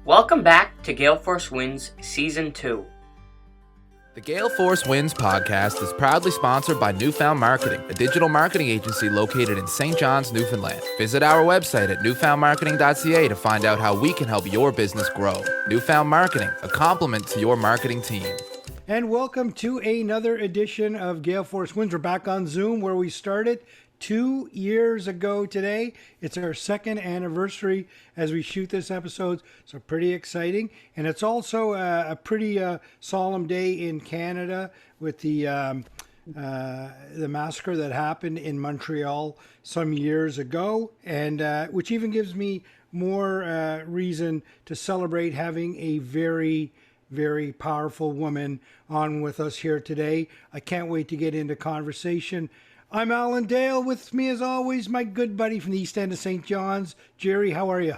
Welcome back to GaleForceWins Season 2. The GaleForceWins podcast is proudly sponsored by Newfound Marketing, a digital marketing agency located in St. John's, Newfoundland. Visit our website at newfoundmarketing.ca to find out how we can help your business grow. Newfound Marketing, a complement to your marketing team. And welcome to another edition of GaleForceWins. We're back on Zoom where we started 2 years ago today. It's our second anniversary as we shoot this episode, so pretty exciting. And it's also a pretty solemn day in Canada with the massacre that happened in Montreal some years ago, and which even gives me more reason to celebrate having a very powerful woman on with us here today. I can't wait to get into conversation. I'm Alan Dale. With me, as always, my good buddy from the East End of St. John's, Jerry. How are you?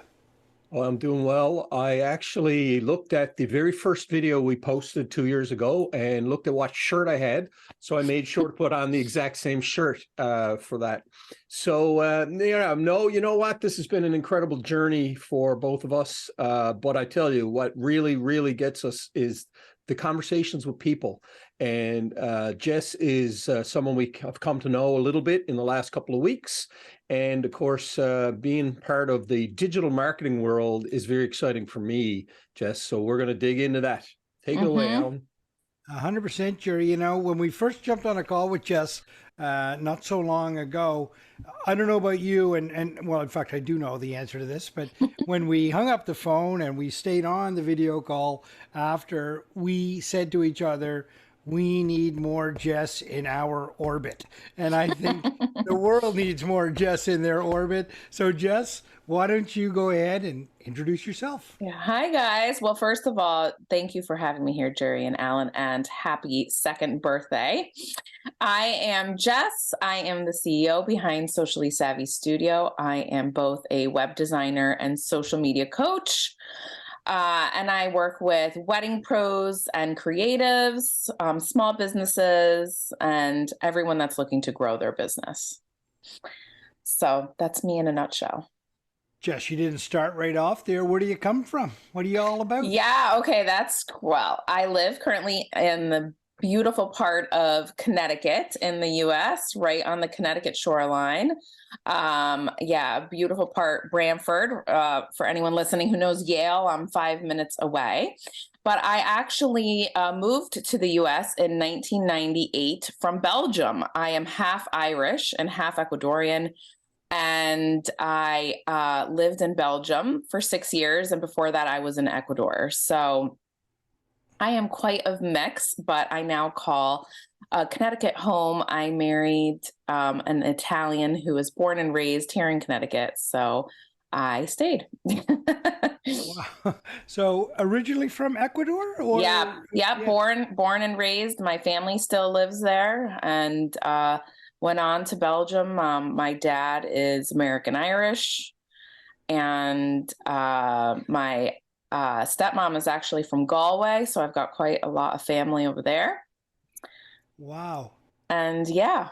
Well, I'm doing well. I actually looked at the very first video we posted 2 years ago and looked at what shirt I had. So I made sure to put on the exact same shirt for that. So, you know what? This has been an incredible journey for both of us. But I tell you, what really gets us is the conversations with people. And Jess is someone we have come to know a little bit in the last couple of weeks. And of course, being part of the digital marketing world is very exciting for me, Jess. So we're going to dig into that. Take it away, Alan. 100%, Jerry. You know, when we first jumped on a call with Jess not so long ago, I don't know about you, and well, in fact, I do know the answer to this, but when we hung up the phone and we stayed on the video call after, we said to each other, we need more Jess in our orbit. And I think the world needs more Jess in their orbit. So Jess, why don't you go ahead and introduce yourself? Yeah. Hi, guys. Well, first of all, thank you for having me here, Jerry and Alan, and happy second birthday. I am Jess. I am the CEO behind Socially Savvy Studio. I am both a web designer and social media coach. And I work with wedding pros and creatives, small businesses, and everyone that's looking to grow their business. So that's me in a nutshell. Jess, you didn't start right off there. Where do you come from? What are you all about? Yeah, okay, I live currently in the beautiful part of Connecticut in the U.S., right on the Connecticut shoreline. Beautiful part, Brantford. For anyone listening who knows Yale, I'm 5 minutes away. But I actually moved to the U.S. in 1998 from Belgium. I am half Irish and half Ecuadorian. And I lived in Belgium for 6 years. And before that, I was in Ecuador. So I am quite a mix, but I now call Connecticut home. I married an Italian who was born and raised here in Connecticut. So I stayed. Wow. So originally from Ecuador? Or? Yeah. Born and raised. My family still lives there. And went on to Belgium. My dad is American Irish, and my stepmom is actually from Galway, so I've got quite a lot of family over there. Wow. And yeah.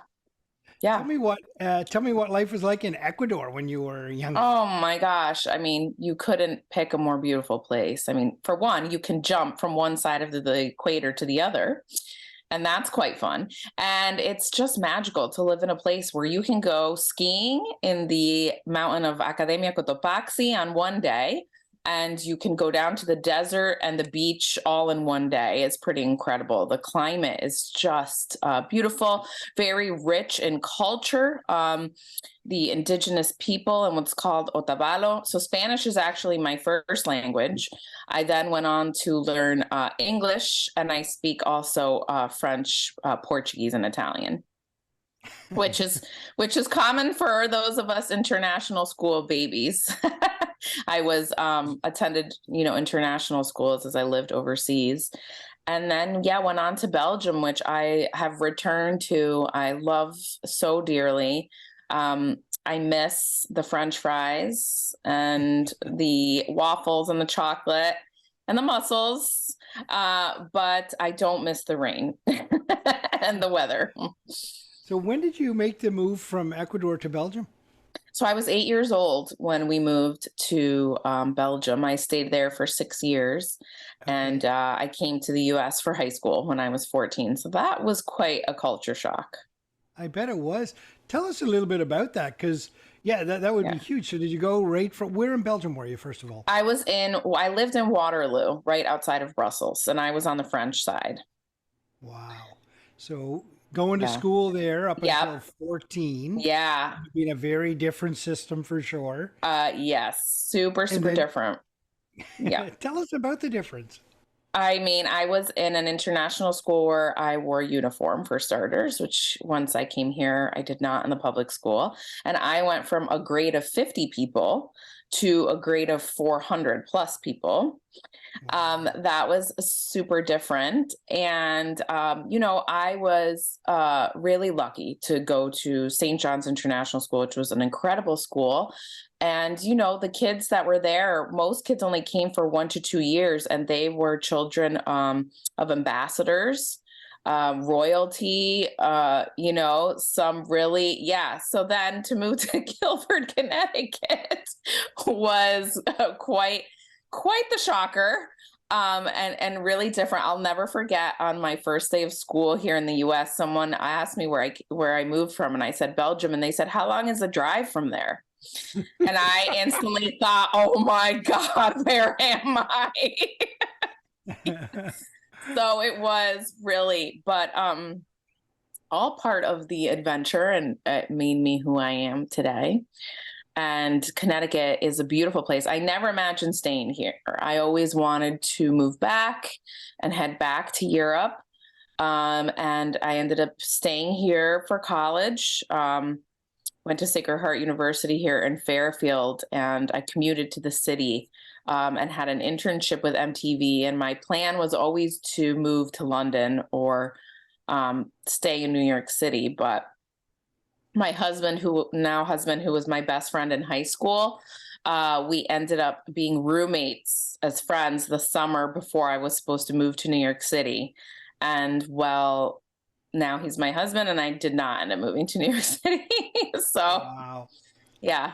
Tell me what life was like in Ecuador when you were young. Oh my gosh. I mean, you couldn't pick a more beautiful place. I mean, for one, you can jump from one side of the equator to the other. And that's quite fun. And it's just magical to live in a place where you can go skiing in the mountain of Academia Cotopaxi on one day, and you can go down to the desert and the beach all in one day. It's pretty incredible. The climate is just beautiful, very rich in culture. The indigenous people and what's called Otavalo. So Spanish is actually my first language. I then went on to learn English, and I speak also French, Portuguese, and Italian, which is common for those of us international school babies. I was attended, international schools as I lived overseas. And then, went on to Belgium, which I have returned to. I love so dearly. I miss the French fries and the waffles and the chocolate and the mussels, but I don't miss the rain and the weather. So when did you make the move from Ecuador to Belgium? So I was 8 years old when we moved to Belgium. I stayed there for 6 years, and Okay. I came to the U.S. for high school when I was 14. So that was quite a culture shock. I bet it was. Tell us a little bit about that, because yeah, that would be Yeah. huge. So did you go right from where in Belgium were you, first of all? I lived in Waterloo, right outside of Brussels, and I was on the French side. Wow. So going to Yeah. school there up until Yep. 14, Yeah. being a very different system for sure. Yes. Super, And super then different. Yeah. tell us about the difference. I mean, I was in an international school where I wore uniform for starters, which once I came here, I did not in the public school. And I went from a grade of 50 people to a grade of 400 plus people. Wow. That was super different. And, I was really lucky to go to St. John's International School, which was an incredible school. And, the kids that were there, most kids only came for 1 to 2 years, and they were children of ambassadors, royalty, some really, yeah. So then to move to Guilford, Connecticut was quite the shocker, and really different. I'll never forget on my first day of school here in the U.S. Someone asked me where I moved from, and I said Belgium, and they said, "How long is the drive from there?" And I instantly thought, "Oh my God, where am I?" So it was really, but all part of the adventure, and it made me who I am today. And Connecticut is a beautiful place. I never imagined staying here. I always wanted to move back and head back to Europe. And I ended up staying here for college. Went to Sacred Heart University here in Fairfield, and I commuted to the city, and had an internship with MTV. And my plan was always to move to London or stay in New York City. But my husband, who was my best friend in high school, we ended up being roommates as friends the summer before I was supposed to move to New York City. And well, now he's my husband, and I did not end up moving to New York City. So, Wow. yeah.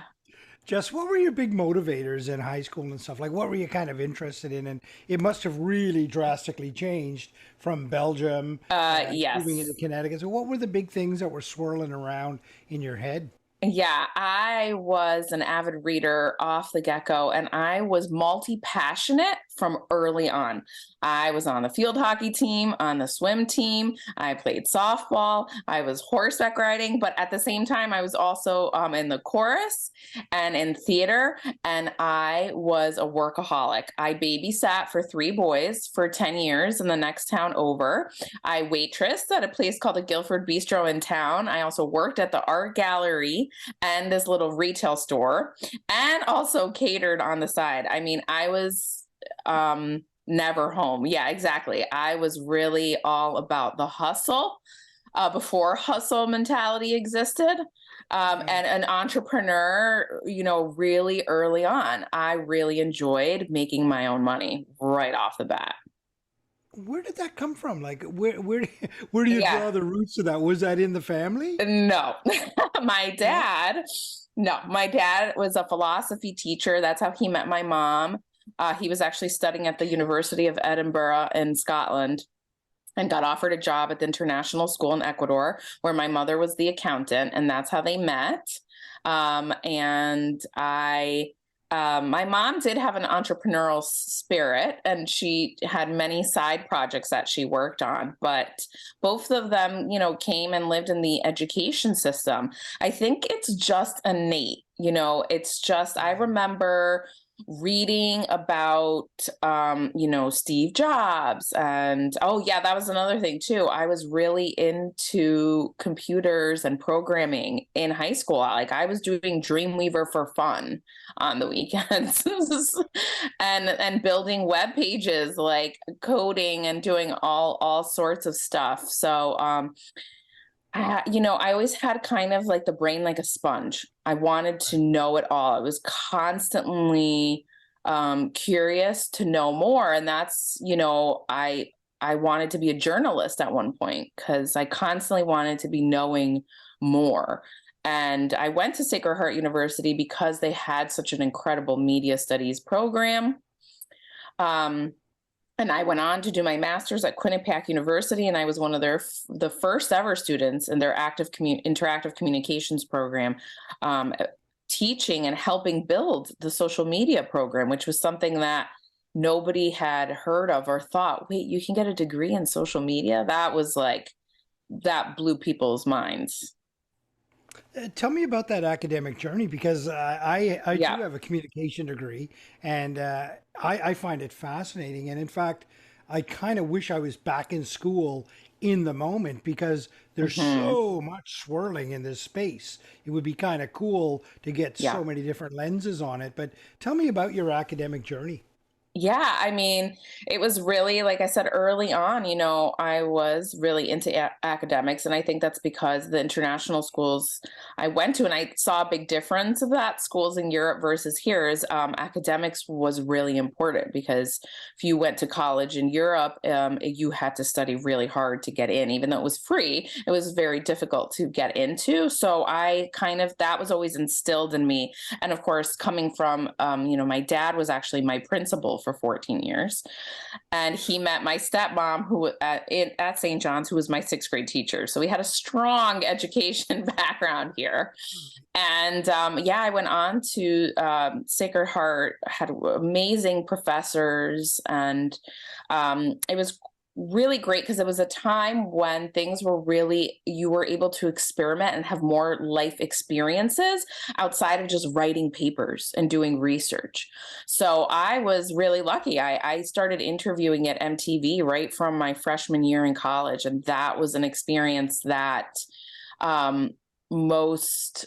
Jess, what were your big motivators in high school and stuff? Like, what were you kind of interested in? And it must have really drastically changed from Belgium moving into Yes. Connecticut. So, what were the big things that were swirling around in your head? Yeah, I was an avid reader off the get-go, and I was multi-passionate from early on. I was on the field hockey team, on the swim team. I played softball. I was horseback riding, but at the same time, I was also in the chorus and in theater, and I was a workaholic. I babysat for 3 boys for 10 years in the next town over. I waitressed at a place called the Guilford Bistro in town. I also worked at the art gallery and this little retail store, and also catered on the side. I mean, I was never home. Yeah, exactly. I was really all about the hustle, before hustle mentality existed. And an entrepreneur, really early on. I really enjoyed making my own money right off the bat. Where did that come from? Like, where do you Yeah. draw the roots of that? Was that in the family? No, my No? dad, no, my dad was a philosophy teacher. That's how he met my mom. He was actually studying at the University of Edinburgh in Scotland, and got offered a job at the international school in Ecuador, where my mother was the accountant, and that's how they met. And my mom did have an entrepreneurial spirit, and she had many side projects that she worked on, but both of them, came and lived in the education system. I think it's just innate, it's just, I remember reading about Steve Jobs, and oh yeah, that was another thing too. I was really into computers and programming in high school. Like, I was doing Dreamweaver for fun on the weekends, and building web pages, like coding and doing all sorts of stuff. So I always had kind of like the brain like a sponge. I wanted to know it all. I was constantly curious to know more. And that's, I wanted to be a journalist at one point because I constantly wanted to be knowing more. And I went to Sacred Heart University because they had such an incredible media studies program. And I went on to do my master's at Quinnipiac University, and I was one of the first ever students in their interactive communications program, teaching and helping build the social media program, which was something that nobody had heard of or thought, wait, you can get a degree in social media? That blew people's minds. Tell me about that academic journey, because I Yeah. do have a communication degree, and I find it fascinating. And in fact, I kind of wish I was back in school in the moment, because there's so much swirling in this space. It would be kind of cool to get Yeah. so many different lenses on it. But tell me about your academic journey. Yeah, I mean, it was really, like I said early on, I was really into academics. And I think that's because the international schools I went to, and I saw a big difference of that schools in Europe versus here, is academics was really important, because if you went to college in Europe, you had to study really hard to get in. Even though it was free, it was very difficult to get into. So that was always instilled in me. And of course, coming from, my dad was actually my principal for 14 years. And he met my stepmom who at St. John's, who was my sixth grade teacher. So we had a strong education background here. And I went on to Sacred Heart, had amazing professors, and it was really great because it was a time when you were able to experiment and have more life experiences outside of just writing papers and doing research. So I was really lucky. I started interviewing at MTV right from my freshman year in college. And that was an experience that most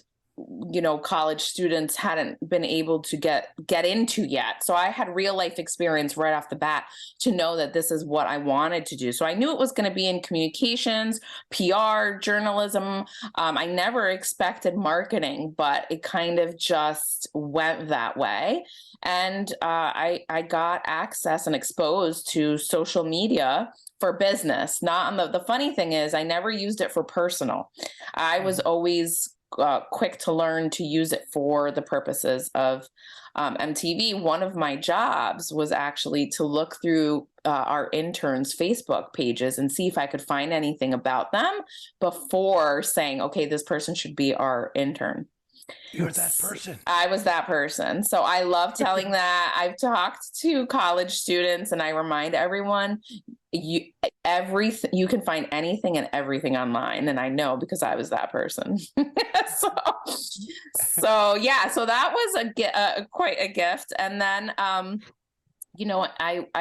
college students hadn't been able to get into yet. So I had real life experience right off the bat to know that this is what I wanted to do. So I knew it was going to be in communications, PR, journalism. I never expected marketing, but it kind of just went that way. And I got access and exposed to social media for business. Not on the funny thing is, I never used it for personal. I was always quick to learn to use it for the purposes of MTV. One of my jobs was actually to look through our interns' Facebook pages and see if I could find anything about them before saying, okay, this person should be our intern. You're that person. I was that person. So I love telling that. I've talked to college students, and I remind everyone, you can find anything and everything online. And I know because I was that person. so that was quite a gift. And then, I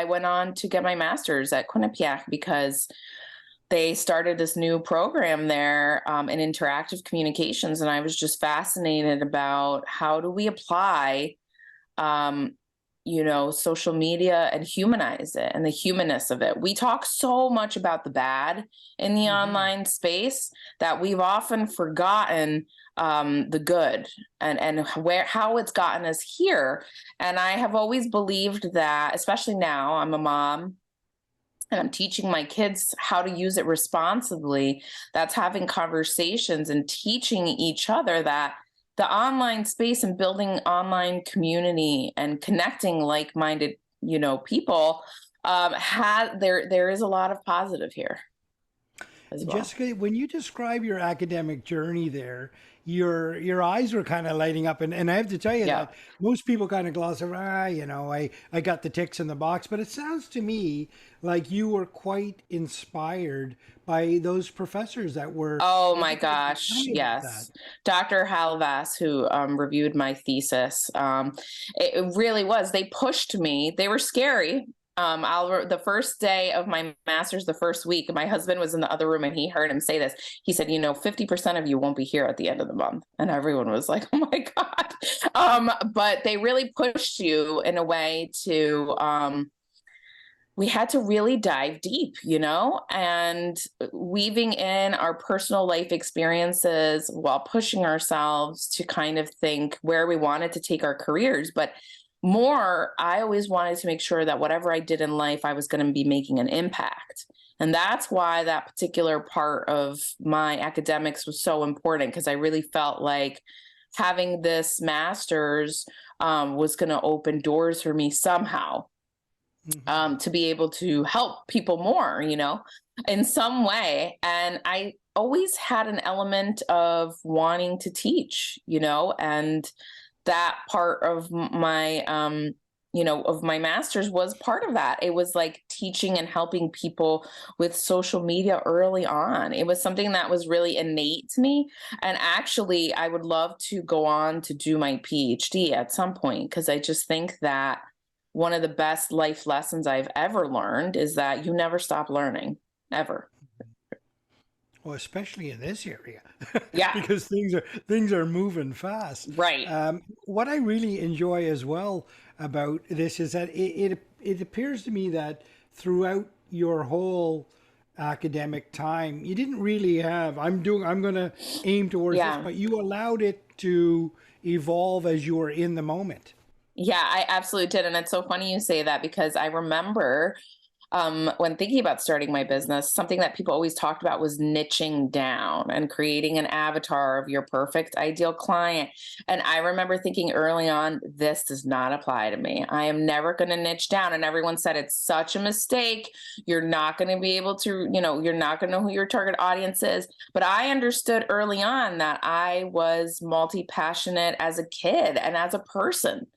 went on to get my master's at Quinnipiac because they started this new program there in interactive communications. And I was just fascinated about how do we apply, social media and humanize it and the humanness of it. We talk so much about the bad in the online space that we've often forgotten the good and how it's gotten us here. And I have always believed that, especially now, I'm a mom, and I'm teaching my kids how to use it responsibly. That's having conversations and teaching each other that the online space and building online community and connecting like-minded, people, there is a lot of positive here as well. Jessica, when you describe your academic journey there, your eyes were kind of lighting up, and I have to tell you that most people kind of gloss over, I got the ticks in the box, but it sounds to me like you were quite inspired by those professors that were. Oh my gosh, yes. Dr. Halvas, who reviewed my thesis, it really was. They pushed me. They were scary. The first day of my master's, the first week, my husband was in the other room and he heard him say this. He said, 50% of you won't be here at the end of the month. And everyone was like, oh my God. But they really pushed you in a way to, we had to really dive deep, and weaving in our personal life experiences while pushing ourselves to kind of think where we wanted to take our careers. But more, I always wanted to make sure that whatever I did in life, I was going to be making an impact. And that's why that particular part of my academics was so important, because I really felt like having this master's was going to open doors for me somehow, to be able to help people more, in some way. And I always had an element of wanting to teach, and that part of my, of my master's was part of that. It was like teaching and helping people with social media early on. It was something that was really innate to me. And actually, I would love to go on to do my PhD at some point, because I just think that one of the best life lessons I've ever learned is that you never stop learning, ever. Well, especially in this area, Yeah. because things are moving fast. Right. What I really enjoy as well about this is that it appears to me that throughout your whole academic time, you didn't really have, I'm going to aim towards Yeah. this, but you allowed it to evolve as you were in the moment. Yeah, I absolutely did. And it's so funny you say that, because I remember when thinking about starting my business, something that people always talked about was niching down and creating an avatar of your perfect ideal client. And I remember thinking early on, this does not apply to me. I am never going to niche down. And everyone said it's such a mistake. You're not going to be able to, you're not going to know who your target audience is. But I understood early on that I was multi-passionate as a kid and as a person.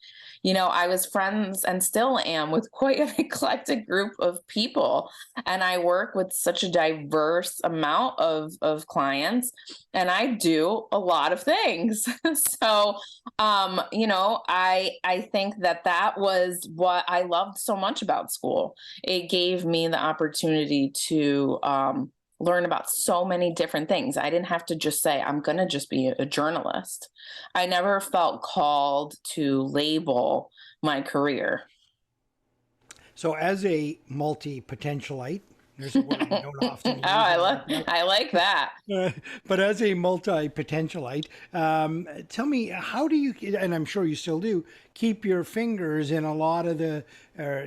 I was friends and still am with quite an eclectic group of people. And I work with such a diverse amount of clients, and I do a lot of things. So, I think that was what I loved so much about school. It gave me the opportunity to, learn about so many different things. I didn't have to just say, I'm going to just be a journalist. I never felt called to label my career. So as a multi-potentialite, there's a word I don't often use. I like that. But as a multi-potentialite, tell me, how do you, and I'm sure you still do, keep your fingers in a lot of the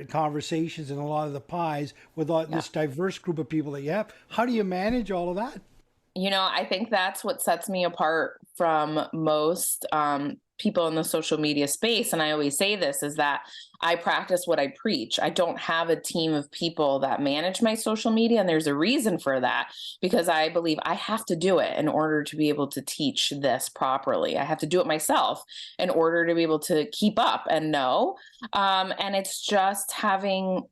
conversations and a lot of the pies with this diverse group of people that you have? How do you manage all of that? I think that's what sets me apart from most people in the social media space. And I always say this, is that I practice what I preach. I don't have a team of people that manage my social media. And there's a reason for that, because I believe I have to do it in order to be able to teach this properly. I have to do it myself in order to be able to keep up and know. And it's just having,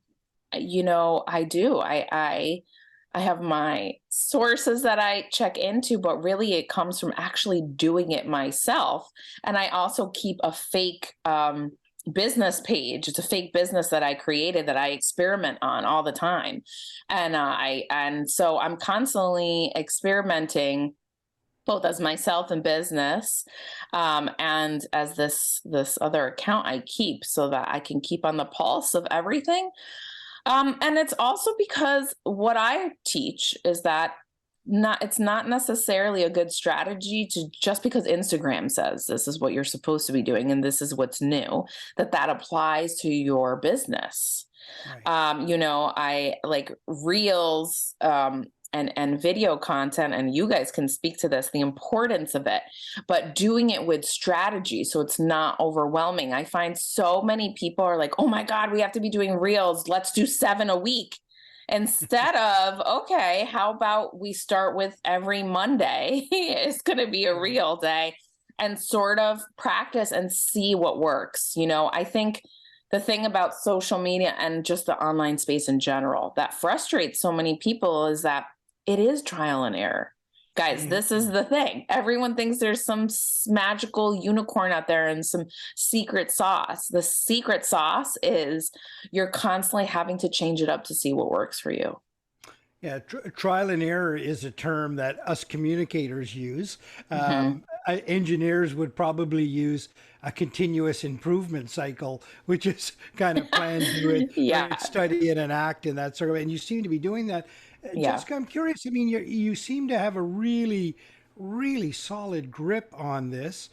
I have my sources that I check into, but really it comes from actually doing it myself. And I also keep a fake business page. It's a fake business that I created that I experiment on all the time. And so I'm constantly experimenting, both as myself in business, and as this other account I keep, so that I can keep on the pulse of everything. And it's also because what I teach is that it's not necessarily a good strategy to, just because Instagram says this is what you're supposed to be doing and this is what's new, that applies to your business. Right. I like reels, and video content, and you guys can speak to this, the importance of it, but doing it with strategy so it's not overwhelming. I find so many people are like, oh my God, we have to be doing reels. Let's do 7 a week. Instead of, okay, how about we start with every Monday it's going to be a reel day, and sort of practice and see what works. I think the thing about social media and just the online space in general that frustrates so many people is that it is trial and error. Guys, this is the thing. Everyone thinks there's some magical unicorn out there and some secret sauce. The secret sauce is you're constantly having to change it up to see what works for you. Yeah, trial and error is a term that us communicators use. Engineers would probably use a continuous improvement cycle, which is kind of plan, do it, study it, and act, and that sort of. And you seem to be doing that. Jessica, I'm curious. I mean, you seem to have a really, really solid grip on this.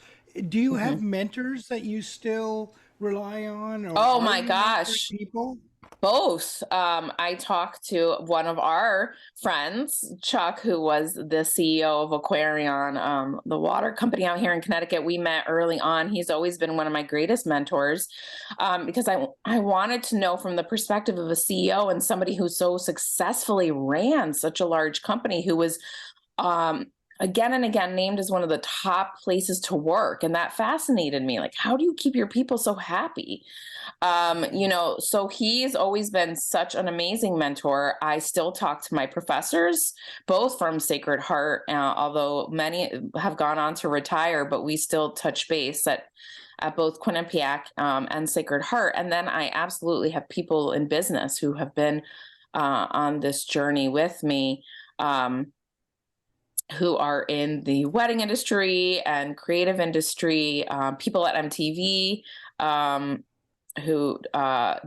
Do you have mentors that you still rely on? Or oh my gosh, people? Both. I talked to one of our friends, Chuck, who was the CEO of Aquarion, the water company out here in Connecticut. We met early on. He's always been one of my greatest mentors, because I wanted to know from the perspective of a CEO and somebody who so successfully ran such a large company, who was again and again named as one of the top places to work. And that fascinated me. Like, how do you keep your people so happy? So he's always been such an amazing mentor. I still talk to my professors, both from Sacred Heart, although many have gone on to retire, but we still touch base at both Quinnipiac and Sacred Heart. And then I absolutely have people in business who have been on this journey with me, who are in the wedding industry and creative industry, people at MTV,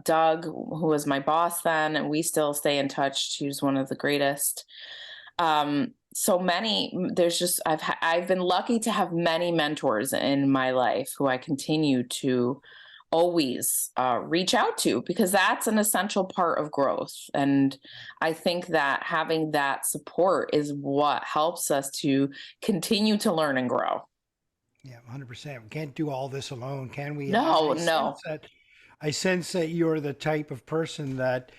Doug, who was my boss then, and we still stay in touch. She was one of the greatest. So many, I've been lucky to have many mentors in my life who I continue to always reach out to, because that's an essential part of growth. And I think that having that support is what helps us to continue to learn and grow. Yeah, 100%. We can't do all this alone, can we? No. I sense that you're the type of person that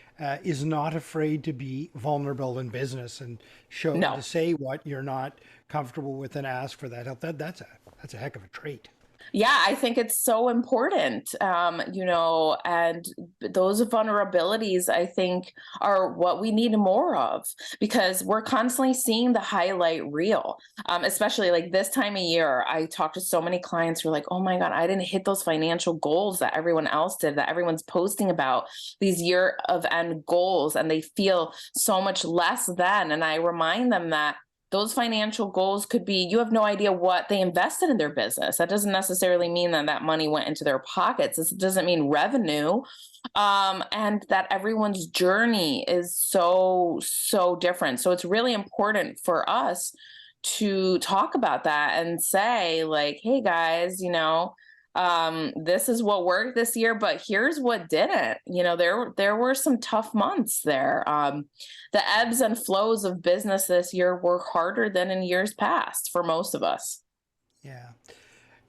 is not afraid to be vulnerable in business and to say what you're not comfortable with and ask for that help. That's a heck of a trait. Yeah, I think it's so important, and those vulnerabilities, I think, are what we need more of, because we're constantly seeing the highlight reel, especially like this time of year. I talk to so many clients who are like, oh my God, I didn't hit those financial goals that everyone else did, that everyone's posting about, these year of end goals, and they feel so much less than. And I remind them that those financial goals could be, you have no idea what they invested in their business. That doesn't necessarily mean that that money went into their pockets. This doesn't mean revenue. And that everyone's journey is so different. So it's really important for us to talk about that and say, like, hey guys, this is what worked this year, but here's what didn't. There were some tough months there. The ebbs and flows of business this year were harder than in years past for most of us. Yeah.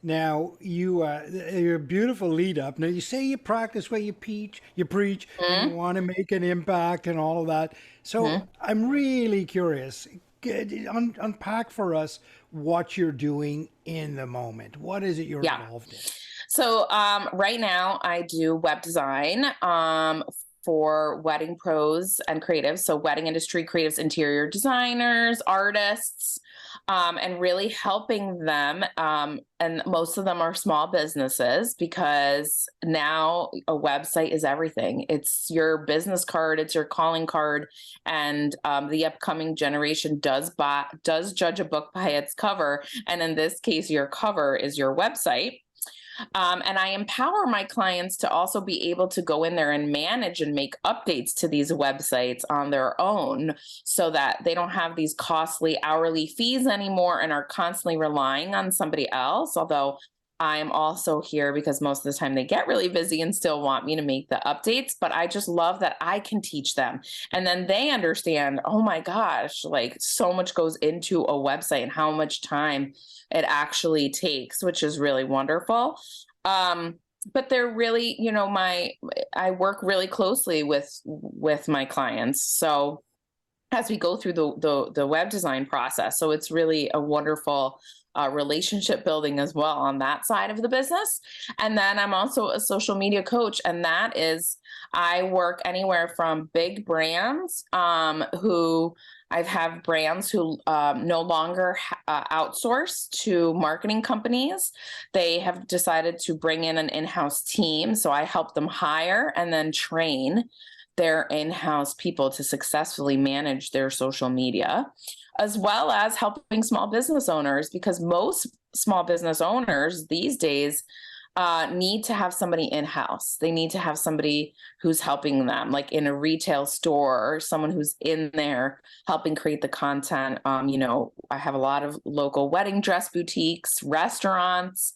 Now you're a beautiful lead up. Now you say you practice what you preach, and you want to make an impact and all of that. So I'm really curious. Unpack for us what you're doing in the moment. What is it you're involved in? So right now I do web design for wedding pros and creatives. So wedding industry creatives, interior designers, artists, and really helping them. And most of them are small businesses, because now a website is everything. It's your business card, it's your calling card. And the upcoming generation does judge a book by its cover. And in this case, your cover is your website. And I empower my clients to also be able to go in there and manage and make updates to these websites on their own, so that they don't have these costly hourly fees anymore and are constantly relying on somebody else. Although I'm also here because most of the time they get really busy and still want me to make the updates, but I just love that I can teach them. And then they understand, oh my gosh, like so much goes into a website and how much time it actually takes, which is really wonderful. But they're really, I work really closely with my clients. So as we go through the web design process, so it's really a wonderful relationship building as well on that side of the business. And then I'm also a social media coach, and that is, I work anywhere from big brands who I've have brands who no longer outsource to marketing companies. They have decided to bring in an in-house team. So I help them hire and then train their in-house people to successfully manage their social media, as well as helping small business owners, because most small business owners these days need to have somebody in-house. They need to have somebody who's helping them, like in a retail store, or someone who's in there helping create the content. I have a lot of local wedding dress boutiques, restaurants,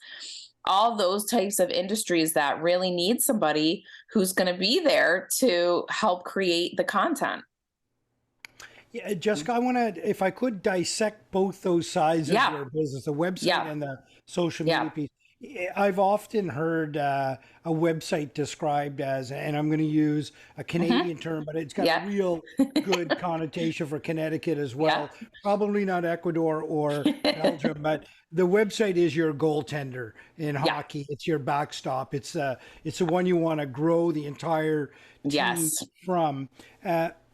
all those types of industries that really need somebody who's going to be there to help create the content. Yeah, Jessica, I want to, if I could dissect both those sides of your business, the website and the social media piece. I've often heard a website described as, and I'm going to use a Canadian term, but it's got a real good connotation for Connecticut as well. Probably not Ecuador or Belgium, but the website is your goaltender in hockey. It's your backstop. It's the one you want to grow the entire team from.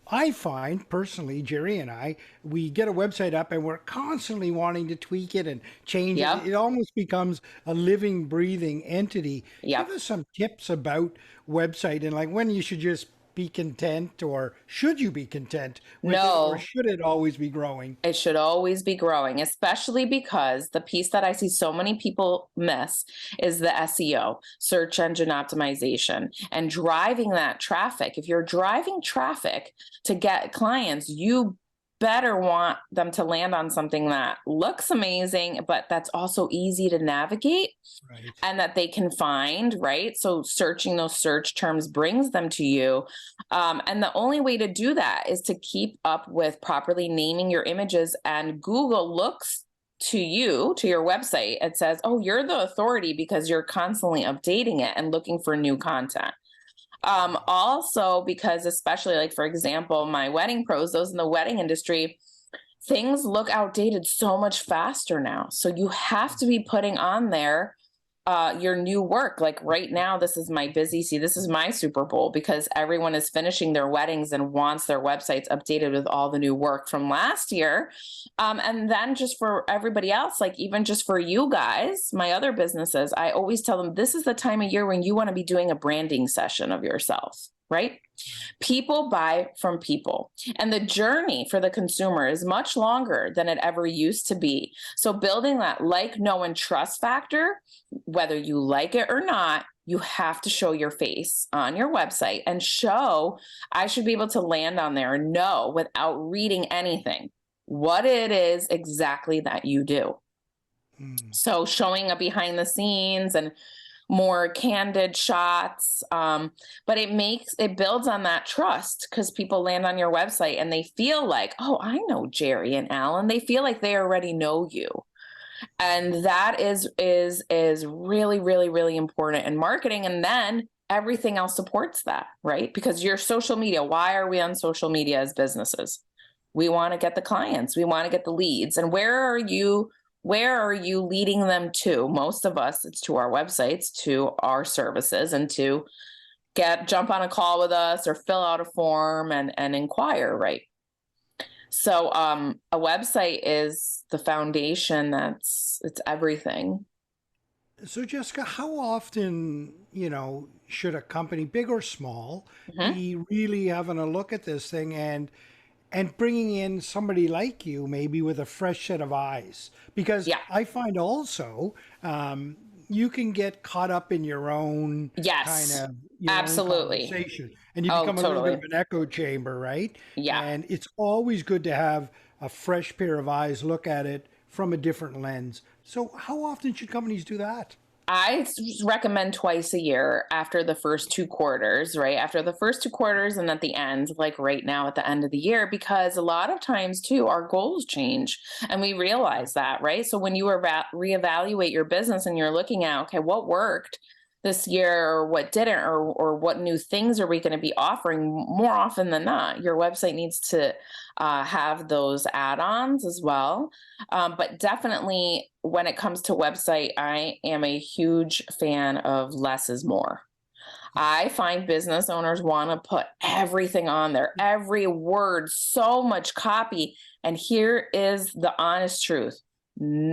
I find personally, Jerry and I, we get a website up and we're constantly wanting to tweak it and change it. It almost becomes a living, breathing entity. Give us some tips about website and like when you should just be content, or should you be content with it, or should it always be growing? It should always be growing, especially because the piece that I see so many people miss is the SEO, search engine optimization, and driving that traffic. If you're driving traffic to get clients, you better want them to land on something that looks amazing, but that's also easy to navigate and that they can find, right? So searching those search terms brings them to you. And the only way to do that is to keep up with properly naming your images, and Google looks to you, to your website, it says, oh, you're the authority because you're constantly updating it and looking for new content. Also, because especially like, for example, my wedding pros, those in the wedding industry, things look outdated so much faster now. So you have to be putting on there your new work. Like right now, this is my this is my Super Bowl because everyone is finishing their weddings and wants their websites updated with all the new work from last year. And then just for everybody else, like even just for you guys, my other businesses, I always tell them this is the time of year when you want to be doing a branding session of yourself, right? People buy from people, and the journey for the consumer is much longer than it ever used to be. So building that like, know, and trust factor, whether you like it or not, you have to show your face on your website and show, I should be able to land on there and know without reading anything what it is exactly that you do. So showing a behind the scenes and more candid shots. But it builds on that trust because people land on your website and they feel like, oh, I know Jerry and Alan. They feel like they already know you. And that is really, really, really important in marketing. And then everything else supports that, right? Because your social media, why are we on social media as businesses? We want to get the clients. We want to get the leads. And where are you leading them to? Most of us, it's to our websites, to our services, and to jump on a call with us or fill out a form and inquire, right? So a website is the foundation. It's everything. So Jessica, how often, should a company, big or small, be really having a look at this thing and bringing in somebody like you, maybe with a fresh set of eyes? Because I find also you can get caught up in your own kind of absolutely own conversation, and you become a little bit of an echo chamber, right? Yeah. And it's always good to have a fresh pair of eyes look at it from a different lens. So how often should companies do that? I recommend twice a year after the first 2 quarters, right? After the first 2 quarters and at the end, like right now at the end of the year, because a lot of times too, our goals change and we realize that, right? So when you reevaluate your business and you're looking at, okay, what worked this year or what didn't, or what new things are we going to be offering, more often than not, your website needs to have those add-ons as well. But definitely when it comes to website, I am a huge fan of less is more. I find business owners want to put everything on there, every word, so much copy. And here is the honest truth.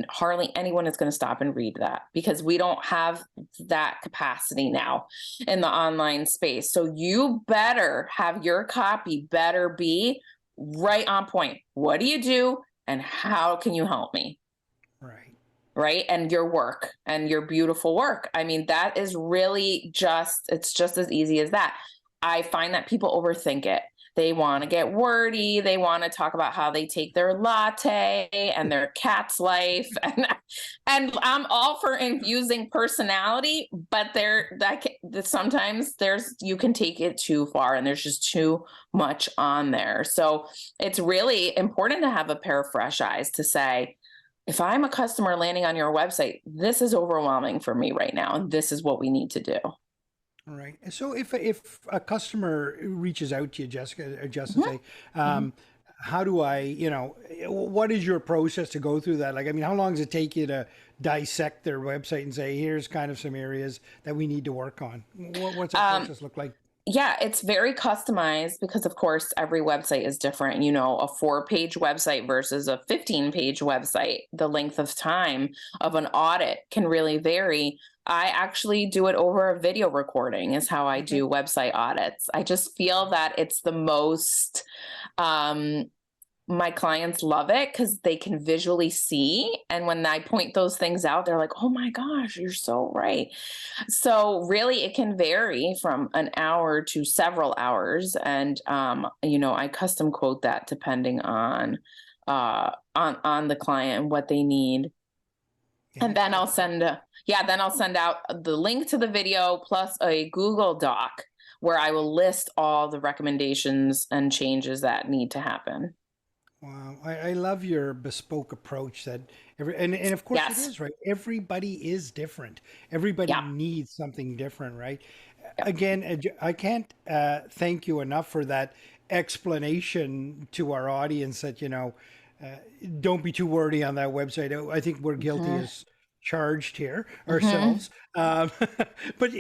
Hardly anyone is going to stop and read that because we don't have that capacity now in the online space. So you better have your copy better be right on point. What do you do and how can you help me? Right. And your work and your beautiful work. I mean, that is really it's just as easy as that. I find that people overthink it. They want to get wordy. They want to talk about how they take their latte and their cat's life. And I'm all for infusing personality, but sometimes you can take it too far and there's just too much on there. So it's really important to have a pair of fresh eyes to say, if I'm a customer landing on your website, this is overwhelming for me right now, and this is what we need to do. All right. So if a customer reaches out to you, Jessica, and say, how do I, what is your process to go through that? Like, I mean, how long does it take you to dissect their website and say, here's kind of some areas that we need to work on? What's that process look like? Yeah, it's very customized because, of course, every website is different. A 4-page website versus a 15-page website. The length of time of an audit can really vary. I actually do it over a video recording is how I do website audits. I just feel that it's the most, my clients love it because they can visually see. And when I point those things out, they're like, oh my gosh, you're so right. So really it can vary from an hour to several hours. And, I custom quote that depending on the client and what they need. And then I'll send out the link to the video plus a Google Doc where I will list all the recommendations and changes that need to happen. Wow. I love your bespoke approach and of course it is, right? Everybody is different. Everybody needs something different, right? Yeah. Again, I can't thank you enough for that explanation to our audience that, don't be too wordy on that website. I think we're guilty as charged here ourselves. But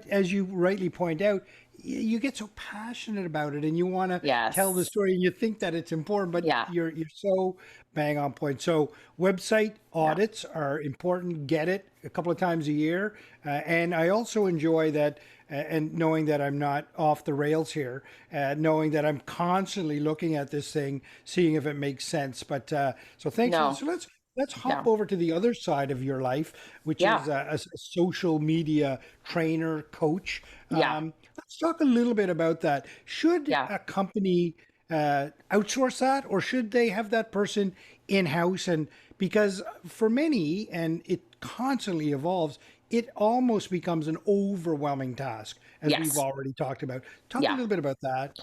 as you rightly point out, you get so passionate about it and you want to tell the story and you think that it's important, but you're so bang on point. So website audits are important. Get it a couple of times a year. And I also enjoy that and knowing that I'm not off the rails here, knowing that I'm constantly looking at this thing, seeing if it makes sense. But so thanks. So let's hop over to the other side of your life, which is a social media trainer, coach. Let's talk a little bit about that. Should a company outsource that, or should they have that person in-house? And because for many, and it constantly evolves, it almost becomes an overwhelming task, as we've already talked about. Talk a little bit about that.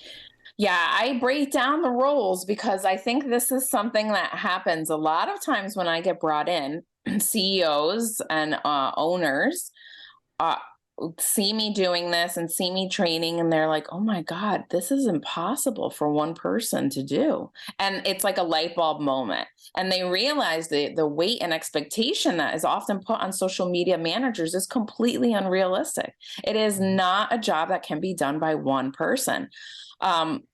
Yeah, I break down the roles because I think this is something that happens a lot of times when I get brought in. CEOs and owners see me doing this and see me training, and they're like, oh my God, this is impossible for one person to do. And it's like a light bulb moment. And they realize the weight and expectation that is often put on social media managers is completely unrealistic. It is not a job that can be done by one person.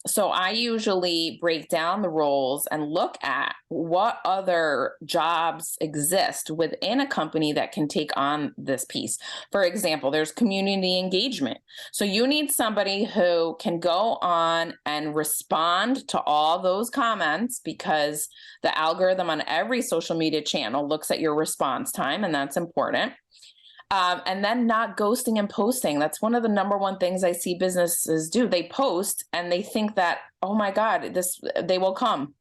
So I usually break down the roles and look at what other jobs exist within a company that can take on this piece. For example, there's community engagement. So you need somebody who can go on and respond to all those comments because the algorithm on every social media channel looks at your response time, and that's important. And then not ghosting and posting. That's one of the number one things I see businesses do. They post and they think that, oh my God, they will come.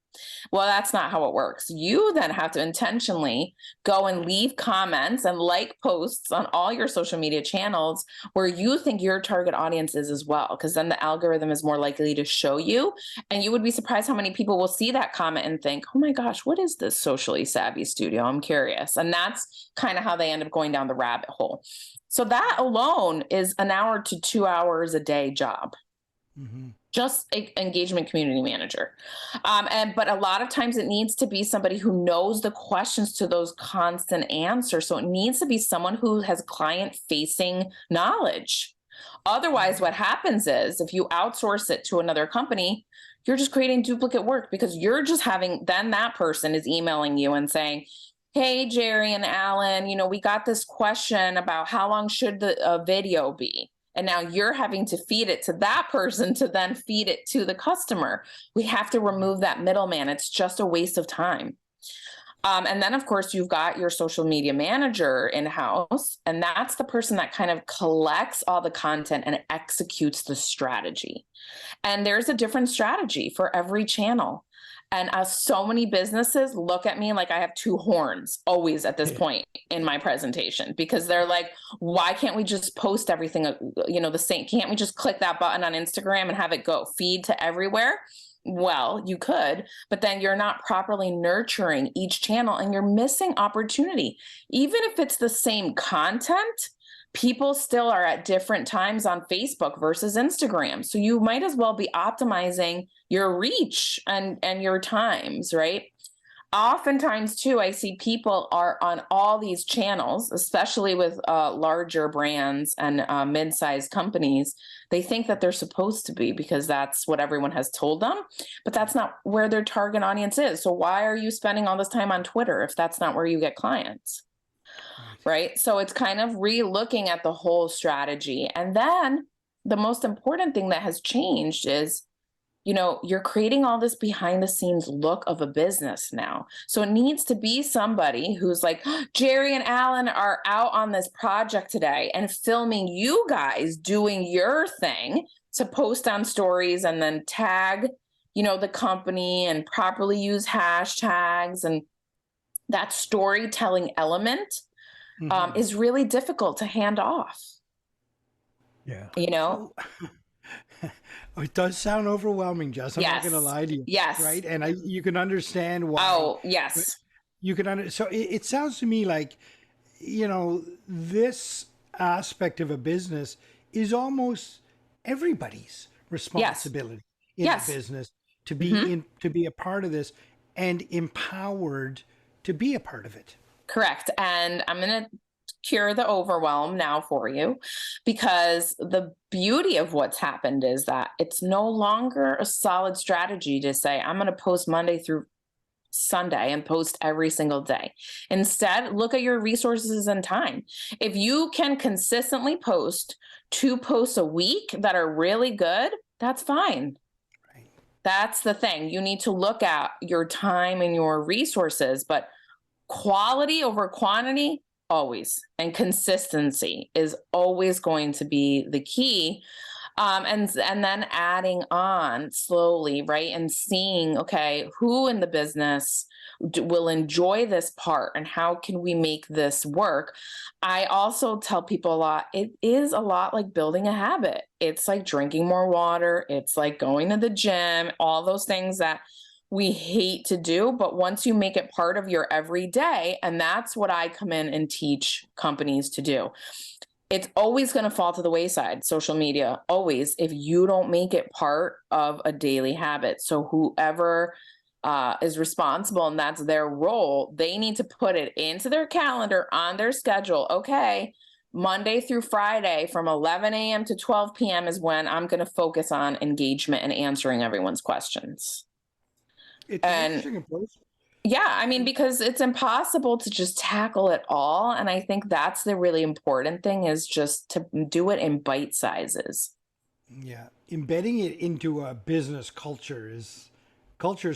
Well, that's not how it works. You then have to intentionally go and leave comments and like posts on all your social media channels where you think your target audience is as well, because then the algorithm is more likely to show you. And you would be surprised how many people will see that comment and think, oh my gosh, what is this socially savvy studio? I'm curious. And that's kind of how they end up going down the rabbit hole. So that alone is an hour to 2 hours a day job. Just an engagement community manager. But a lot of times it needs to be somebody who knows the questions to those constant answers. So it needs to be someone who has client-facing knowledge. Otherwise, what happens is if you outsource it to another company, you're just creating duplicate work because you're just then that person is emailing you and saying, hey, Jerry and Alan, we got this question about how long should the video be? And now you're having to feed it to that person to then feed it to the customer. We have to remove that middleman. It's just a waste of time. And then, of course, you've got your social media manager in-house, and that's the person that kind of collects all the content and executes the strategy. And there's a different strategy for every channel. And so many businesses look at me like I have two horns always at this point in my presentation, because they're like, why can't we just post everything, the same? Can't we just click that button on Instagram and have it go feed to everywhere? Well, you could, but then you're not properly nurturing each channel and you're missing opportunity. Even if it's the same content, people still are at different times on Facebook versus Instagram. So you might as well be optimizing your reach and your times, right? Oftentimes too, I see people are on all these channels, especially with larger brands and mid-sized companies. They think that they're supposed to be because that's what everyone has told them, but that's not where their target audience is. So why are you spending all this time on Twitter if that's not where you get clients? Right? So it's kind of re-looking at the whole strategy. And then the most important thing that has changed is, you're creating all this behind the scenes look of a business now. So it needs to be somebody who's like, Jerry and Alan are out on this project today and filming you guys doing your thing to post on stories and then tag, the company and properly use hashtags. And that storytelling element is really difficult to hand off. Yeah. It does sound overwhelming, Jess. I'm not Yes. going to lie to you. Yes. Right. And you can understand why. Oh, yes. You can so it sounds to me like, this aspect of a business is almost everybody's responsibility in a business to be to be a part of this and empowered to be a part of it. Correct. And I'm going to cure the overwhelm now for you, because the beauty of what's happened is that it's no longer a solid strategy to say, I'm going to post Monday through Sunday and post every single day. Instead, look at your resources and time. If you can consistently post 2 posts a week that are really good, that's fine. Right. That's the thing. You need to look at your time and your resources, but quality over quantity, always. And consistency is always going to be the key. And then adding on slowly, right? And seeing, okay, who in the business will enjoy this part and how can we make this work? I also tell people a lot, it is a lot like building a habit. It's like drinking more water. It's like going to the gym, all those things that we hate to do, but once you make it part of your everyday, and that's what I come in and teach companies to do, it's always going to fall to the wayside, social media, always, if you don't make it part of a daily habit. So whoever is responsible, and that's their role, they need to put it into their calendar on their schedule. Okay, Monday through Friday from 11 a.m. to 12 p.m. is when I'm going to focus on engagement and answering everyone's questions. It's an interesting approach. Yeah, I mean, because it's impossible to just tackle it all. And I think that's the really important thing, is just to do it in bite sizes. Yeah. Embedding it into a business culture is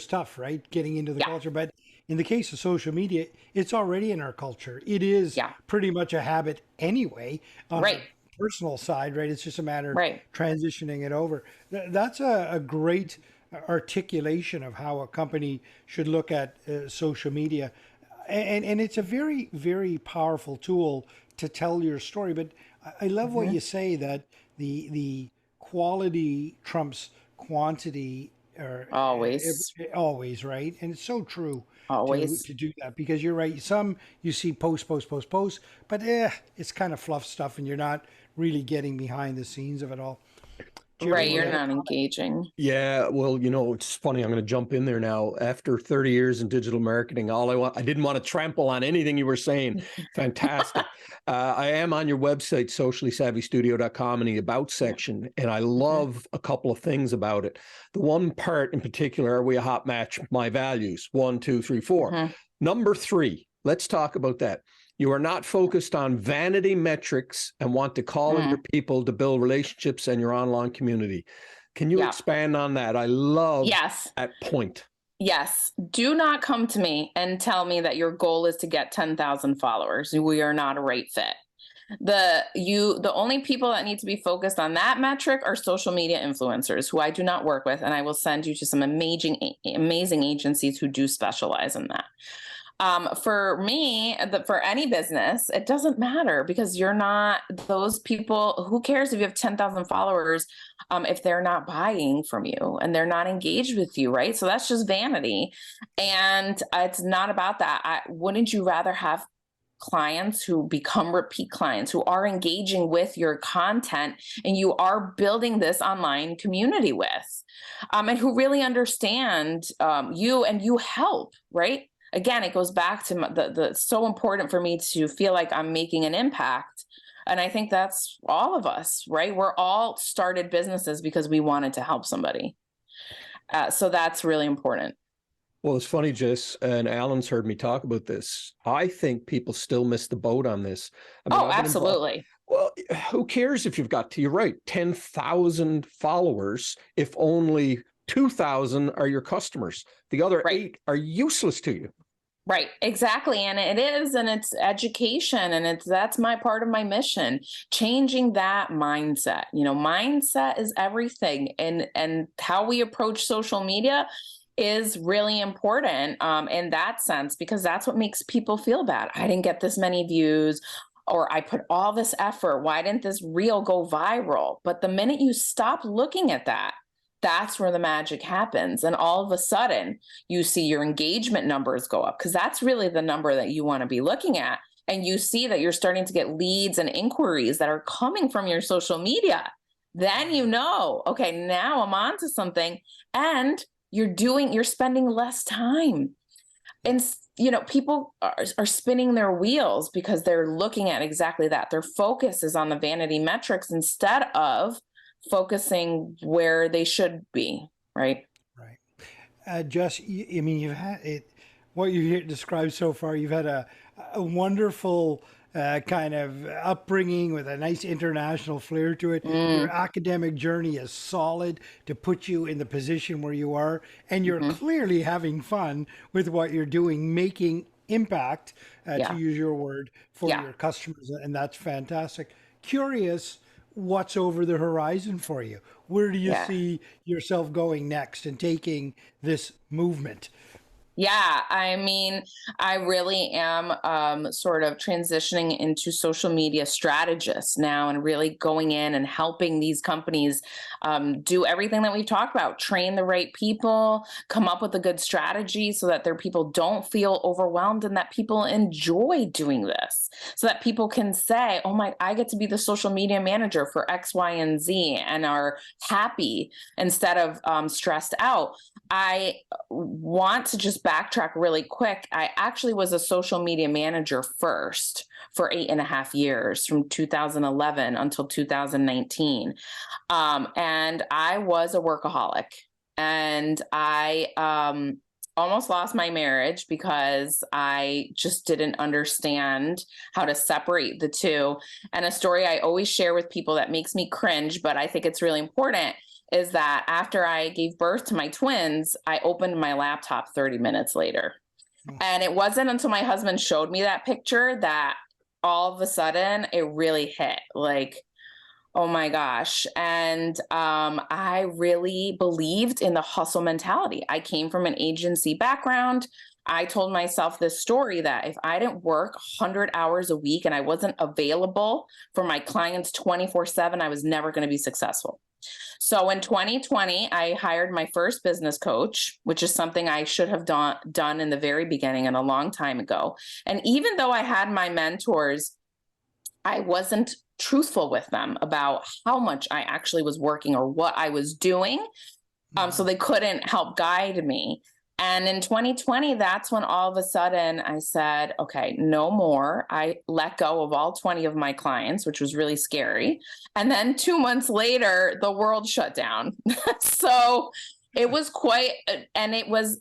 tough, right? Getting into the culture. But in the case of social media, it's already in our culture. It is pretty much a habit anyway. On the personal side, right? It's just a matter of transitioning it over. That's a great articulation of how a company should look at social media, and it's a very, very powerful tool to tell your story. But I love what you say, that the quality trumps quantity, or always, right? And it's so true. Always to do that, because you're right. Some you see post, but it's kind of fluff stuff, and you're not really getting behind the scenes of it all. Right, you're not engaging. Yeah, well, it's funny. I'm going to jump in there now. After 30 years in digital marketing, I didn't want to trample on anything you were saying. Fantastic. I am on your website, sociallysavvystudio.com, in the About section, and I love a couple of things about it. The one part in particular, are we a hot match? My values, 1, 2, 3, 4. Number 3, let's talk about that. You are not focused on vanity metrics and want to call in your people to build relationships and your online community. Can you expand on that? I love that point. Yes. Do not come to me and tell me that your goal is to get 10,000 followers. We are not a right fit. The only people that need to be focused on that metric are social media influencers, who I do not work with, and I will send you to some amazing agencies who do specialize in that. For me, for any business, it doesn't matter, because you're not those people. Who cares if you have 10,000 followers if they're not buying from you and they're not engaged with you, right? So that's just vanity, and it's not about that. Wouldn't you rather have clients who become repeat clients, who are engaging with your content and you are building this online community with, and who really understand you and you help, right? Again, it goes back to the so important for me to feel like I'm making an impact. And I think that's all of us, right? We're all started businesses because we wanted to help somebody. So that's really important. Well, it's funny, Jess, and Alan's heard me talk about this. I think people still miss the boat on this. I mean, Absolutely. Well, who cares if you've got, you're right, 10,000 followers if only 2,000 are your customers? The other 8 are useless to you. Right, exactly. And it is, and it's education, and that's my part of my mission, changing that mindset. Mindset is everything, and how we approach social media is really important in that sense, because that's what makes people feel bad. I didn't get this many views, or I put all this effort. Why didn't this reel go viral? But the minute you stop looking at that, that's where the magic happens. And all of a sudden you see your engagement numbers go up, because that's really the number that you want to be looking at. And you see that you're starting to get leads and inquiries that are coming from your social media. Then okay, now I'm onto something. And you're spending less time. And, people are spinning their wheels because they're looking at exactly that. Their focus is on the vanity metrics instead of focusing where they should be. Right. Right. Jess, you've had it, what you've described so far, you've had a wonderful kind of upbringing with a nice international flair to it. Your academic journey is solid to put you in the position where you are, and you're clearly having fun with what you're doing, making impact, to use your word, for your customers, and that's fantastic. Curious, what's over the horizon for you? Where do you see yourself going next and taking this movement? Yeah, I mean, I really am sort of transitioning into social media strategist now, and really going in and helping these companies do everything that we've talked about, train the right people, come up with a good strategy so that their people don't feel overwhelmed, and that people enjoy doing this, so that people can say, oh I get to be the social media manager for X, Y, and Z, and are happy instead of stressed out. I want to just backtrack really quick. I actually was a social media manager first for 8.5 years, from 2011 until 2019. And I was a workaholic, and I almost lost my marriage because I just didn't understand how to separate the two. And a story I always share with people that makes me cringe, but I think it's really important, is that after I gave birth to my twins, I opened my laptop 30 minutes later. And it wasn't until my husband showed me that picture that all of a sudden it really hit, like, oh my gosh. And I really believed in the hustle mentality. I came from an agency background. I told myself this story that if I didn't work 100 hours a week and I wasn't available for my clients 24/7, I was never going to be successful. So in 2020, I hired my first business coach, which is something I should have done in the very beginning and a long time ago. And even though I had my mentors, I wasn't truthful with them about how much I actually was working or what I was doing. So they couldn't help guide me. And in 2020, that's when all of a sudden I said, okay, no more. I let go of all 20 of my clients, which was really scary. And then 2 months later, the world shut down. So it was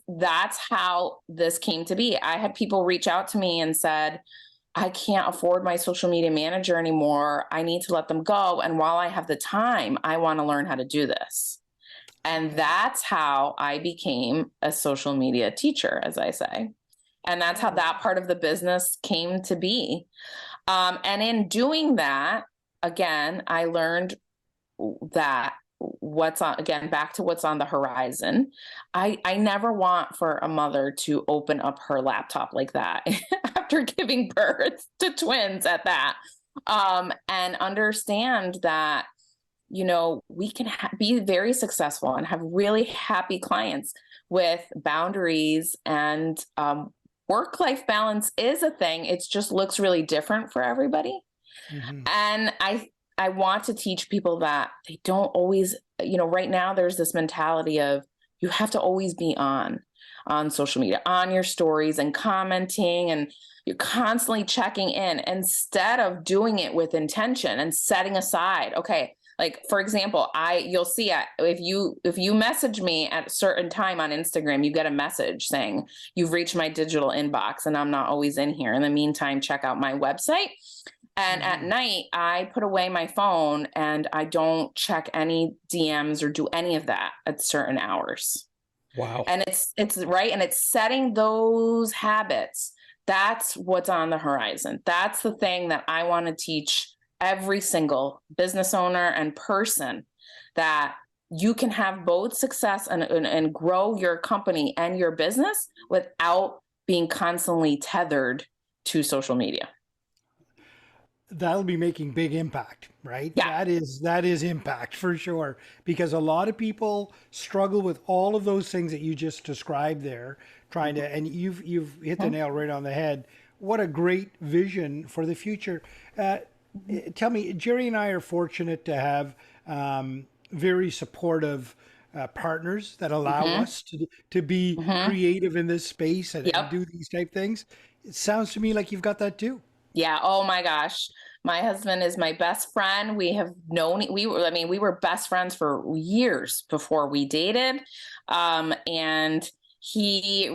that's how this came to be. I had people reach out to me and said, I can't afford my social media manager anymore. I need to let them go. And while I have the time, I want to learn how to do this. And that's how I became a social media teacher, as I say. And that's how that part of the business came to be. And in doing that, again, I learned that what's on, again, back to what's on the horizon. I never want for a mother to open up her laptop like that after giving birth to twins at that. And understand that, you know, we can be very successful and have really happy clients with boundaries, and work-life balance is a thing. It just looks really different for everybody. Mm-hmm. And I want to teach people that they don't always, you know, right now there's this mentality of you have to always be on social media, on your stories and commenting, and you're constantly checking in instead of doing it with intention and setting aside, okay, like, for example, you'll see if you message me at a certain time on Instagram, you get a message saying you've reached my digital inbox and I'm not always in here. In the meantime, check out my website. And at night, I put away my phone and I don't check any DMs or do any of that at certain hours. Wow. And it's right. And it's setting those habits. That's what's on the horizon. That's the thing that I want to teach every single business owner and person, that you can have both success and grow your company and your business without being constantly tethered to social media. That'll be making big impact, right? Yeah. That is impact for sure, because a lot of people struggle with all of those things that you just described there, trying to, and you've hit the nail right on the head. What a great vision for the future. Tell me, Jerry and I are fortunate to have very supportive partners that allow us to be creative in this space and do these type things. It sounds to me like you've got that too. Yeah. Oh my gosh. My husband is my best friend. We were best friends for years before we dated. And he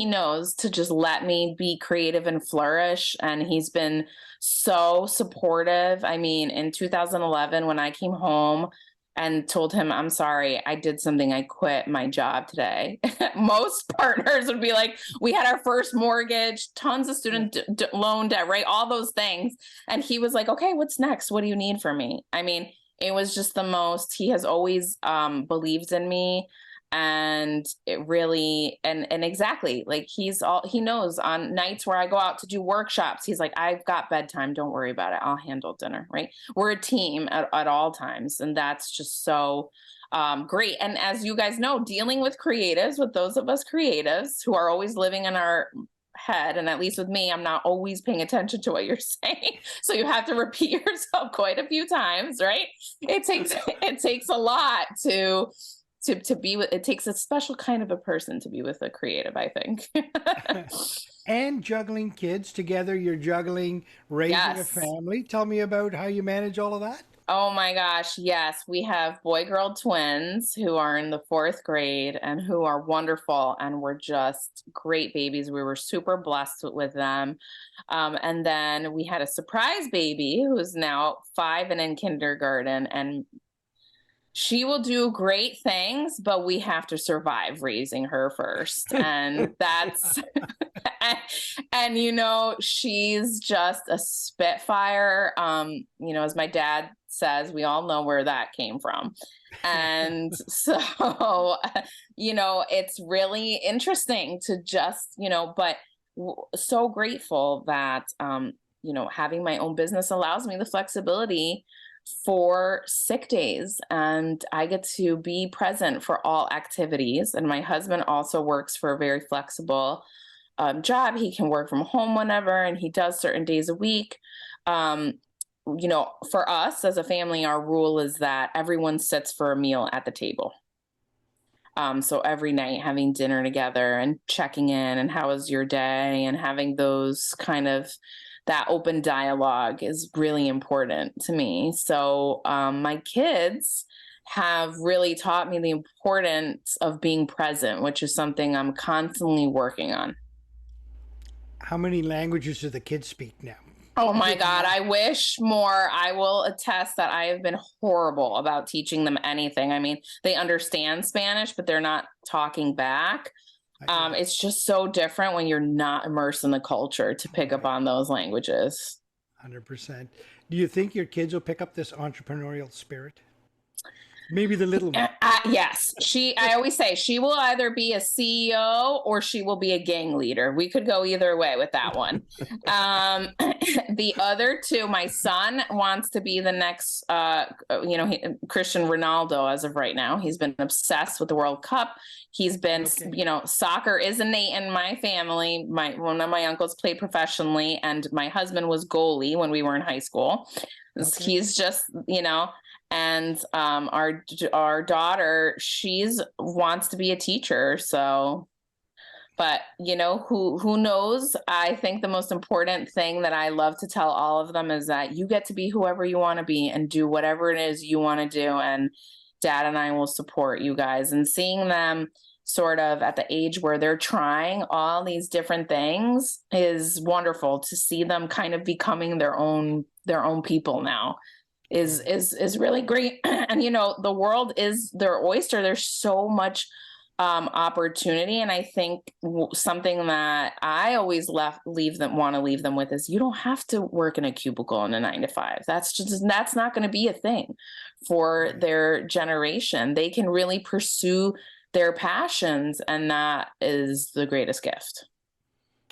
knows to just let me be creative and flourish. And he's been so supportive. I mean, in 2011, when I came home and told him, I'm sorry, I did something, I quit my job today. Most partners would be like, we had our first mortgage, tons of student loan debt, right? All those things. And he was like, okay, what's next? What do you need from me? I mean, it was just the most, he has always believed in me. And it really, and exactly, like he knows on nights where I go out to do workshops, he's like, I've got bedtime, don't worry about it, I'll handle dinner, right? We're a team at all times. And that's just so great. And as you guys know, dealing with creatives, with those of us creatives who are always living in our head, and at least with me, I'm not always paying attention to what you're saying. So you have to repeat yourself quite a few times, right? It takes a lot to be with. It takes a special kind of a person to be with a creative, I think. And juggling kids together, you're juggling raising a family. Tell me about how you manage all of that. Oh my gosh, yes. We have boy-girl twins who are in the 4th grade and who are wonderful, and we're just great babies. We were super blessed with them. And then we had a surprise baby who's now 5 and in kindergarten, and she will do great things, but we have to survive raising her first. And that's, and you know, she's just a spitfire. You know, as my dad says, we all know where that came from. And so, you know, it's really interesting to just, you know, but so grateful that, you know, having my own business allows me the flexibility for sick days, and I get to be present for all activities. And my husband also works for a very flexible job. He can work from home whenever, and he does certain days a week. You know, for us as a family, our rule is that everyone sits for a meal at the table. So every night having dinner together and checking in and how was your day, and having those kind of that open dialogue is really important to me. So my kids have really taught me the importance of being present, which is something I'm constantly working on. How many languages do the kids speak now? Oh my God, I wish more. I will attest that I have been horrible about teaching them anything. I mean, they understand Spanish, but they're not talking back. It's just so different when you're not immersed in the culture to pick up on those languages. 100%. Do you think your kids will pick up this entrepreneurial spirit? Maybe the little one. Yes. I always say she will either be a CEO or she will be a gang leader. We could go either way with that one. The other two, my son wants to be the next, Cristiano Ronaldo as of right now. He's been obsessed with the World Cup. He's been, soccer is innate in my family. One of my uncles played professionally, and my husband was goalie when we were in high school. Okay. He's just, and our daughter, she's wants to be a teacher. So, but who knows? I think the most important thing that I love to tell all of them is that you get to be whoever you want to be and do whatever it is you want to do. And Dad and I will support you guys. And seeing them sort of at the age where they're trying all these different things is wonderful. To see them kind of becoming their own people now is really great. And the world is their oyster. There's so much opportunity, and I think something that I always want to leave them with is you don't have to work in a cubicle in a 9 to 5. That's not going to be a thing for their generation. They can really pursue their passions, and that is the greatest gift.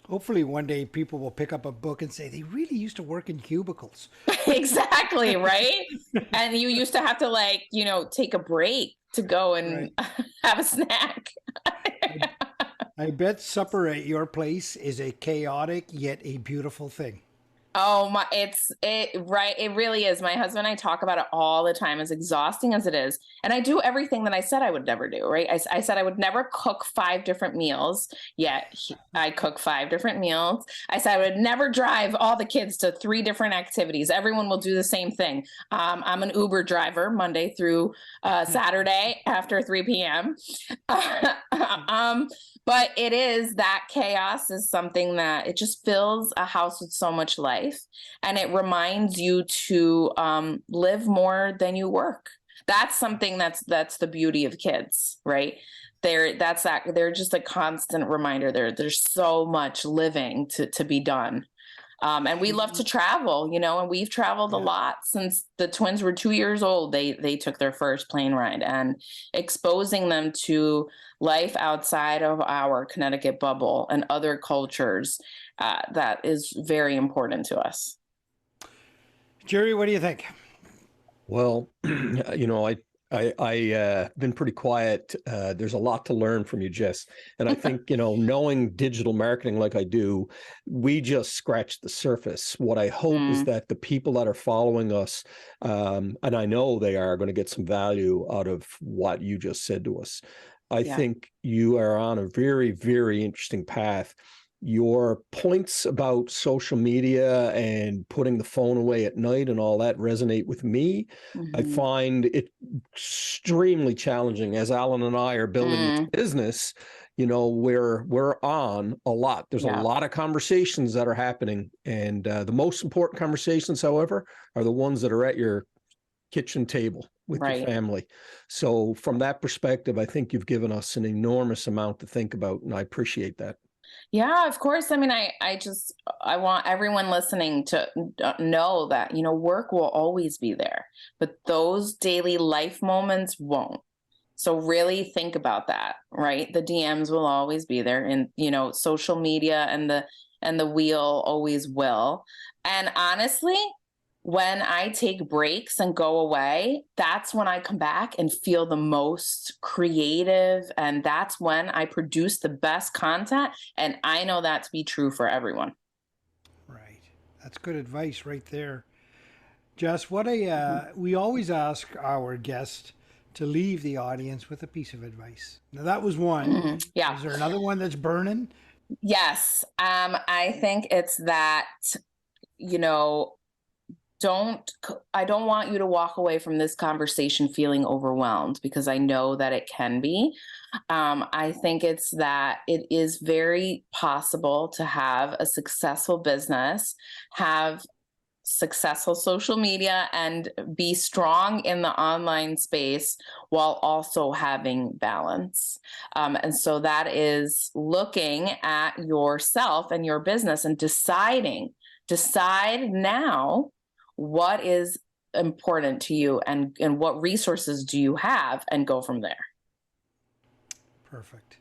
Hopefully one day people will pick up a book and say they really used to work in cubicles. Exactly, right? And you used to have to take a break to go and have a snack. I bet supper at your place is a chaotic yet a beautiful thing. Oh my, it really is. My husband and I talk about it all the time, as exhausting as it is. And I do everything that I said I would never do, right? I said I would never cook 5 different meals, yet I cook 5 different meals. I said I would never drive all the kids to 3 different activities. Everyone will do the same thing. I'm an Uber driver Monday through Saturday after 3 p.m. But it is that chaos is something that it just fills a house with so much life, and it reminds you to live more than you work. That's something that's the beauty of kids, right? They're just a constant reminder. There's so much living to be done. And we love to travel, and we've traveled a lot since the twins were 2 years old. They took their first plane ride, and exposing them to life outside of our Connecticut bubble and other cultures, that is very important to us. Jerry, what do you think? Well, I been pretty quiet. There's a lot to learn from you, Jess. And I think, knowing digital marketing like I do, we just scratched the surface. What I hope is that the people that are following us, and I know they are going to get some value out of what you just said to us. I think you are on a very, very interesting path. Your points about social media and putting the phone away at night and all that resonate with me. I find it extremely challenging. As Alan and I are building this business, we're on a lot. There's a lot of conversations that are happening. And the most important conversations, however, are the ones that are at your kitchen table with your family. So from that perspective, I think you've given us an enormous amount to think about, and I appreciate that. Yeah, of course. I mean, I want everyone listening to know that, work will always be there, but those daily life moments won't. So really think about that, right? The DMs will always be there, and, social media and the wheel always will. And honestly, when I take breaks and go away, that's when I come back and feel the most creative. And that's when I produce the best content. And I know that to be true for everyone. Right. That's good advice right there. Jess, we always ask our guests to leave the audience with a piece of advice. Now that was one. Yeah. Is there another one that's burning? Yes. I think it's that, I don't want you to walk away from this conversation feeling overwhelmed, because I know that it can be. I think it's that it is very possible to have a successful business, have successful social media, and be strong in the online space while also having balance. And so that is looking at yourself and your business and decide now what is important to you and what resources do you have, and go from there. Perfect.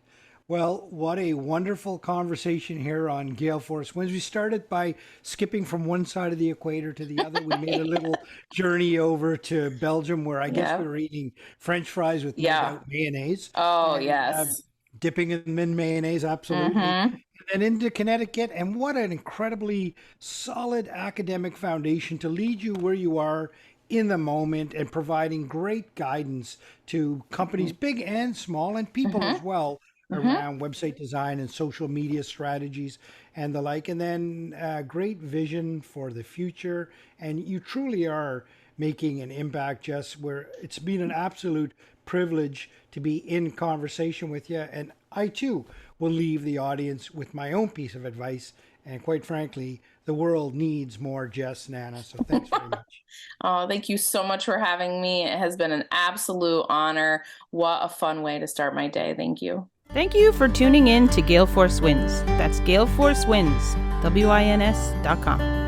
Well, what a wonderful conversation here on GaleForceWins. We started by skipping from one side of the equator to the other. We made a little journey over to Belgium, where I guess we were eating French fries with no doubt mayonnaise. Oh, and, yes. Dipping them in mayonnaise, absolutely. And then into Connecticut, and what an incredibly solid academic foundation to lead you where you are in the moment, and providing great guidance to companies big and small, and people as well, around website design and social media strategies and the like. And then great vision for the future. And you truly are making an impact, Jess, where it's been an absolute privilege to be in conversation with you. And I too will leave the audience with my own piece of advice. And quite frankly, the world needs more Jess Nana. So thanks very much. Oh, thank you so much for having me. It has been an absolute honor. What a fun way to start my day. Thank you. Thank you for tuning in to GaleForceWins. That's GaleForceWins, WINS.com.